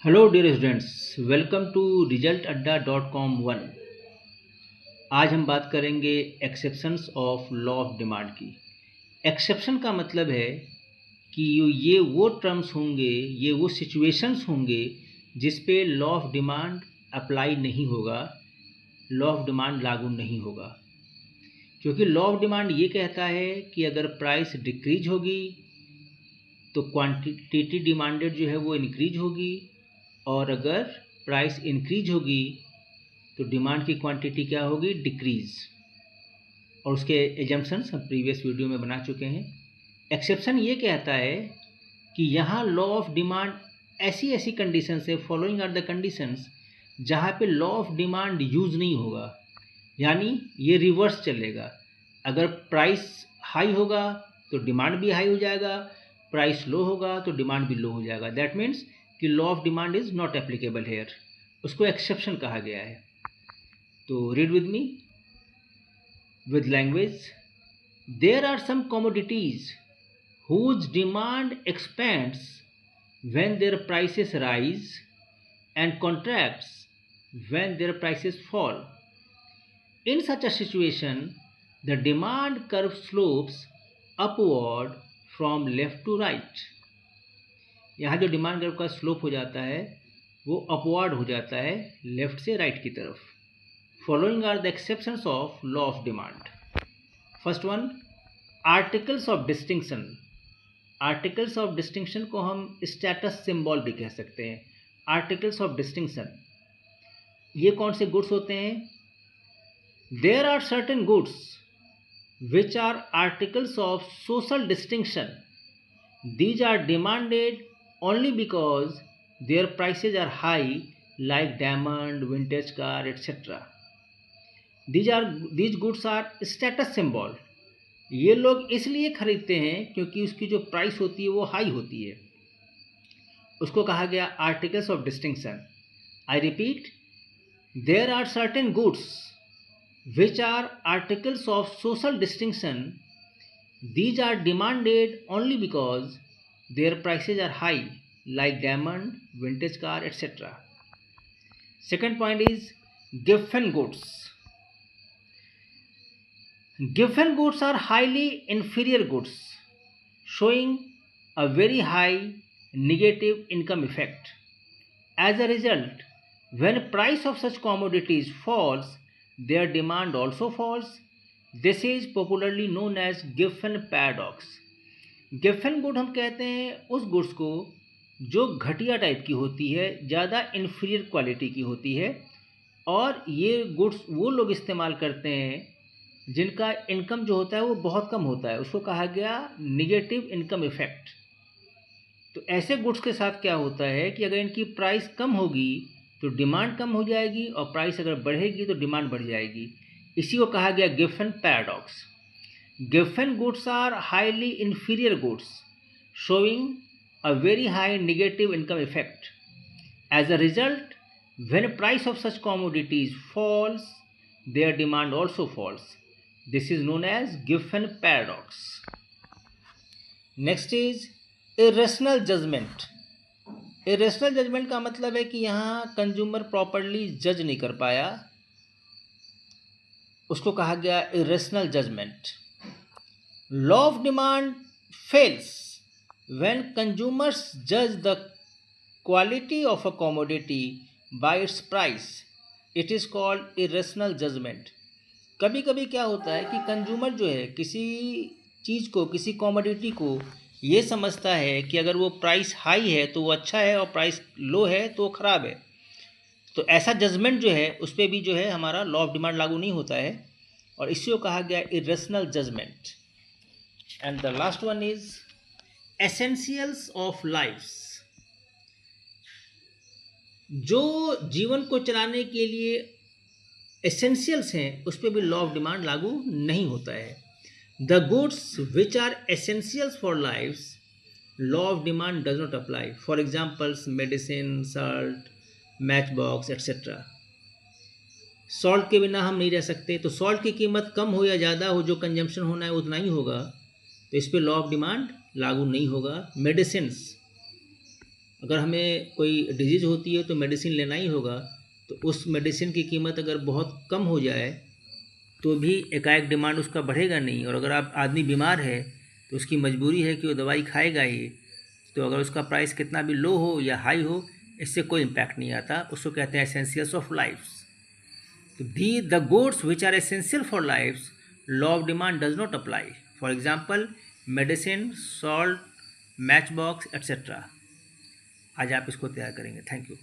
Hello dear students, welcome to रिजल्टअड्डा.com 1। आज हम बात करेंगे exceptions of law of demand की। एक्सेप्शन का मतलब है कि ये वो टर्म्स होंगे, ये वो सिचुएशंस होंगे जिस पे लॉ ऑफ डिमांड अप्लाई नहीं होगा, लॉ ऑफ डिमांड लागू नहीं होगा। क्योंकि लॉ ऑफ डिमांड ये कहता है कि अगर प्राइस डिक्रीज होगी तो क्वांटिटी डिमांडेड जो है वो इंक्रीज होगी, और अगर प्राइस इंक्रीज होगी तो डिमांड की क्वांटिटी क्या होगी, डिक्रीज। और उसके एजम्पशंस हम प्रीवियस वीडियो में बना चुके हैं। एक्सेप्शन ये कहता है कि यहाँ लॉ ऑफ डिमांड ऐसी ऐसी कंडीशंस है, फॉलोइंग आर द कंडीशंस, जहाँ पे लॉ ऑफ डिमांड यूज नहीं होगा, यानी ये रिवर्स चलेगा। अगर प्राइस हाई होगा तो डिमांड भी हाई हो जाएगा, प्राइस लो होगा तो डिमांड भी लो हो जाएगा। दैट मीन्स कि law of demand is not applicable here, उसको एक्सेप्शन कहा गया है। तो read with me with language. There are some commodities whose demand expands when their prices rise and contracts when their prices fall. In such a situation, the demand curve slopes upward from left to right. यहाँ जो demand curve का slope हो जाता है वो upward हो जाता है लेफ्ट से राइट की तरफ। Following are the exceptions of law of demand. First one, articles of distinction. Articles of distinction को हम स्टेटस सिंबल भी कह सकते हैं। आर्टिकल्स ऑफ डिस्टिंक्शन ये कौन से गुड्स होते हैं? There are certain goods which are articles of social distinction. These are demanded only because their prices are high, like diamond, vintage car, etc. These goods are status symbol. ये लोग इसलिए खरीदते हैं क्योंकि उसकी जो प्राइस होती है वो हाई होती है। उसको कहा गया articles of distinction. I repeat, there are certain goods which are articles of social distinction. These are demanded only because their prices are high, like diamond, vintage car, etc. Second point is giffen goods. Giffen goods are highly inferior goods, showing a very high negative income effect. As a result, when price of such commodities falls, their demand also falls. This is popularly known as Giffen paradox. Giffen good हम कहते हैं उस goods को जो घटिया type की होती है, ज़्यादा इन्फीरियर क्वालिटी की होती है, और ये गुड्स वो लोग इस्तेमाल करते हैं जिनका इनकम जो होता है वो बहुत कम होता है। उसको कहा गया निगेटिव इनकम इफेक्ट। तो ऐसे गुड्स के साथ क्या होता है कि अगर इनकी प्राइस कम होगी तो डिमांड कम हो जाएगी, और प्राइस अगर बढ़ेगी तो डिमांड बढ़ जाएगी। इसी को कहा गया Giffen paradox. Giffen goods are highly inferior goods, showing a very high negative income effect. As a result, when price of such commodities falls, their demand also falls. This is known as Giffen paradox. Next is irrational judgment. Irrational judgment का मतलब है कि यहाँ consumer properly जज नहीं कर पाया, उसको कहा गया irrational judgment. Law of demand fails when consumers judge the quality of a commodity by its price. It is called irrational judgment. कभी कभी क्या होता है कि कंज्यूमर जो है किसी चीज़ को, किसी कॉमोडिटी को ये समझता है कि अगर वो प्राइस हाई है तो वो अच्छा है और प्राइस लो है तो वो ख़राब है। तो ऐसा जजमेंट जो है उस पर भी जो है हमारा लॉ ऑफ डिमांड लागू नहीं होता है, और इसी को कहा गया irrational judgement. And the last one is essentials of lives. जो जीवन को चलाने के लिए एसेंशियल्स हैं उस पर भी लॉ ऑफ डिमांड लागू नहीं होता है। The goods which are essentials for lifes, law of demand does not apply. For examples medicine, salt, match box etcetera. Salt के बिना हम नहीं रह सकते, तो सॉल्ट की कीमत कम हो या ज़्यादा हो, जो कंजम्पशन होना है उतना ही होगा, तो इस पर लॉ ऑफ डिमांड लागू नहीं होगा। मेडिसिन्स, अगर हमें कोई डिजीज़ होती है तो मेडिसिन लेना ही होगा, तो उस मेडिसिन की कीमत अगर बहुत कम हो जाए तो भी एकाएक डिमांड उसका बढ़ेगा नहीं। और अगर आप आदमी बीमार है तो उसकी मजबूरी है कि वो दवाई खाएगा ही। तो अगर उसका प्राइस कितना भी लो हो या हाई हो, इससे कोई इम्पैक्ट नहीं आता। उसको कहते हैं एसेंशियल्स ऑफ लाइफ। तो the the goods which are essential for life, law of demand does not apply. For example medicine, salt, match box etcetera. आज आप इसको तैयार करेंगे। Thank you.